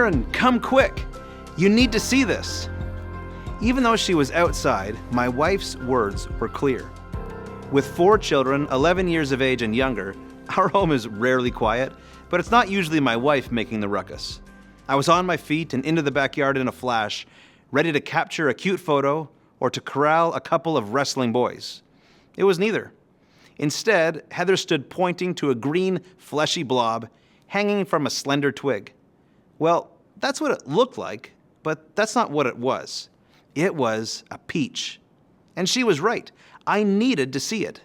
Aaron, come quick. You need to see this. Even though she was outside, my wife's words were clear. With 4 children, 11 years of age and younger, our home is rarely quiet, but it's not usually my wife making the ruckus. I was on my feet and into the backyard in a flash, ready to capture a cute photo or to corral a couple of wrestling boys. It was neither. Instead, Heather stood pointing to a green, fleshy blob hanging from a slender twig. Well, that's what it looked like, but that's not what it was. It was a peach. And she was right. I needed to see it.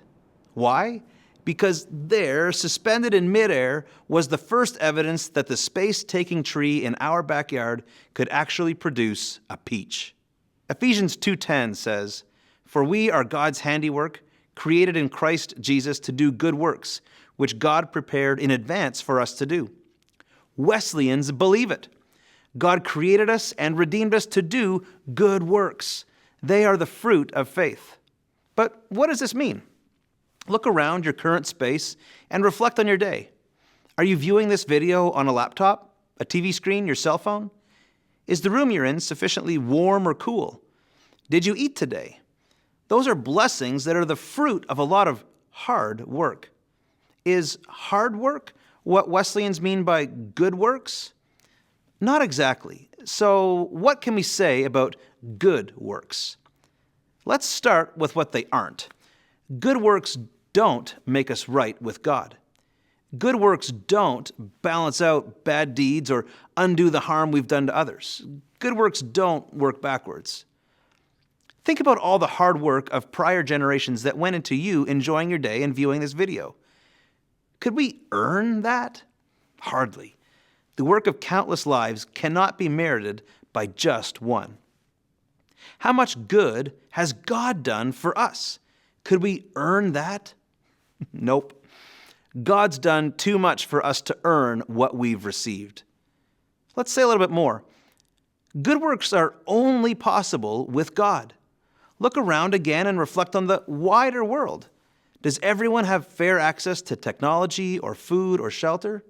Why? Because there, suspended in midair, was the first evidence that the space-taking tree in our backyard could actually produce a peach. Ephesians 2:10 says, "For we are God's handiwork, created in Christ Jesus to do good works, which God prepared in advance for us to do." Wesleyans believe it. God created us and redeemed us to do good works. They are the fruit of faith. But what does this mean? Look around your current space and reflect on your day. Are you viewing this video on a laptop, a TV screen, your cell phone? Is the room you're in sufficiently warm or cool? Did you eat today? Those are blessings that are the fruit of a lot of hard work. Is hard work what Wesleyans mean by good works? Not exactly. So what can we say about good works? Let's start with what they aren't. Good works don't make us right with God. Good works don't balance out bad deeds or undo the harm we've done to others. Good works don't work backwards. Think about all the hard work of prior generations that went into you enjoying your day and viewing this video. Could we earn that? Hardly. The work of countless lives cannot be merited by just one. How much good has God done for us? Could we earn that? Nope. God's done too much for us to earn what we've received. Let's say a little bit more. Good works are only possible with God. Look around again and reflect on the wider world. Does everyone have fair access to technology or food or shelter?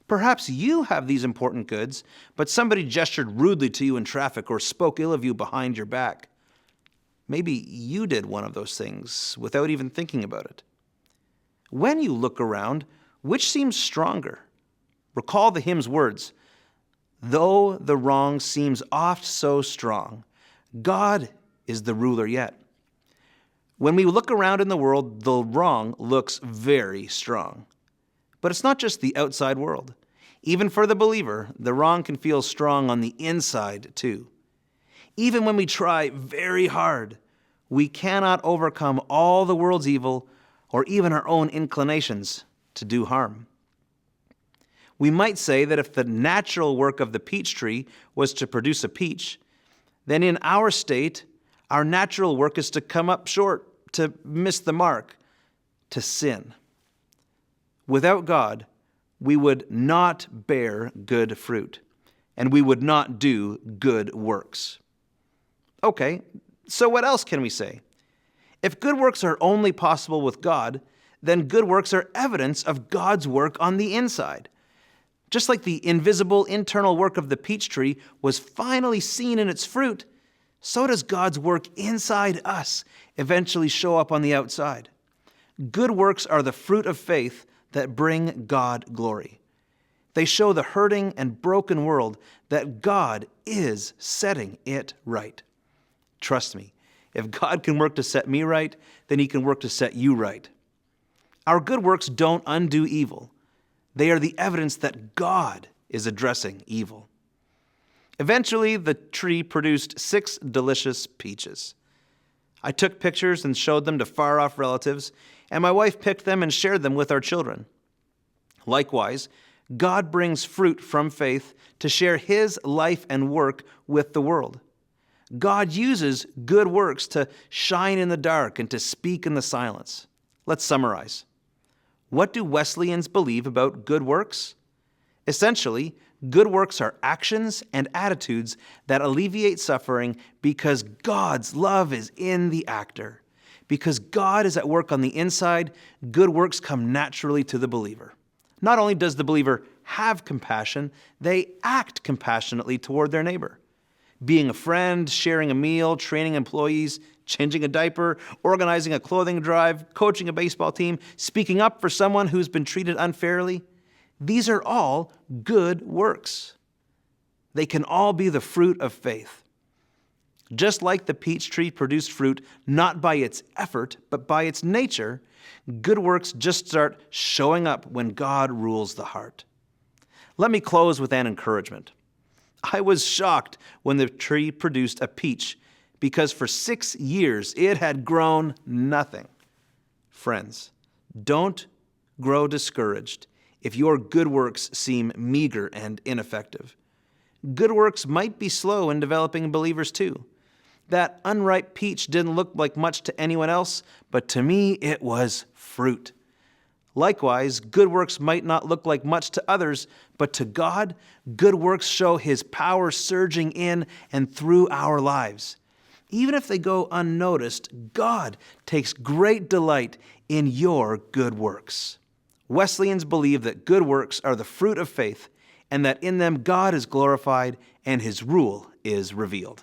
Perhaps you have these important goods, but somebody gestured rudely to you in traffic or spoke ill of you behind your back. Maybe you did one of those things without even thinking about it. When you look around, which seems stronger? Recall the hymn's words, "Though the wrong seems oft so strong, God is the ruler yet." When we look around in the world, the wrong looks very strong. But it's not just the outside world. Even for the believer, the wrong can feel strong on the inside too. Even when we try very hard, we cannot overcome all the world's evil or even our own inclinations to do harm. We might say that if the natural work of the peach tree was to produce a peach, then in our state, our natural work is to come up short, to miss the mark, to sin. Without God, we would not bear good fruit, and we would not do good works. Okay, so what else can we say? If good works are only possible with God, then good works are evidence of God's work on the inside. Just like the invisible internal work of the peach tree was finally seen in its fruit, so does God's work inside us eventually show up on the outside. Good works are the fruit of faith that bring God glory. They show the hurting and broken world that God is setting it right. Trust me, if God can work to set me right, then He can work to set you right. Our good works don't undo evil. They are the evidence that God is addressing evil. Eventually, the tree produced 6 delicious peaches. I took pictures and showed them to far-off relatives, and my wife picked them and shared them with our children. Likewise, God brings fruit from faith to share His life and work with the world. God uses good works to shine in the dark and to speak in the silence. Let's summarize. What do Wesleyans believe about good works? Essentially, good works are actions and attitudes that alleviate suffering because God's love is in the actor. Because God is at work on the inside, good works come naturally to the believer. Not only does the believer have compassion, they act compassionately toward their neighbor. Being a friend, sharing a meal, training employees, changing a diaper, organizing a clothing drive, coaching a baseball team, speaking up for someone who's been treated unfairly. These are all good works. They can all be the fruit of faith. Just like the peach tree produced fruit not by its effort, but by its nature, good works just start showing up when God rules the heart. Let me close with an encouragement. I was shocked when the tree produced a peach because for 6 years it had grown nothing. Friends, don't grow discouraged if your good works seem meager and ineffective. Good works might be slow in developing believers too. That unripe peach didn't look like much to anyone else, but to me it was fruit. Likewise, good works might not look like much to others, but to God, good works show His power surging in and through our lives. Even if they go unnoticed, God takes great delight in your good works. Wesleyans believe that good works are the fruit of faith, and that in them God is glorified and His rule is revealed.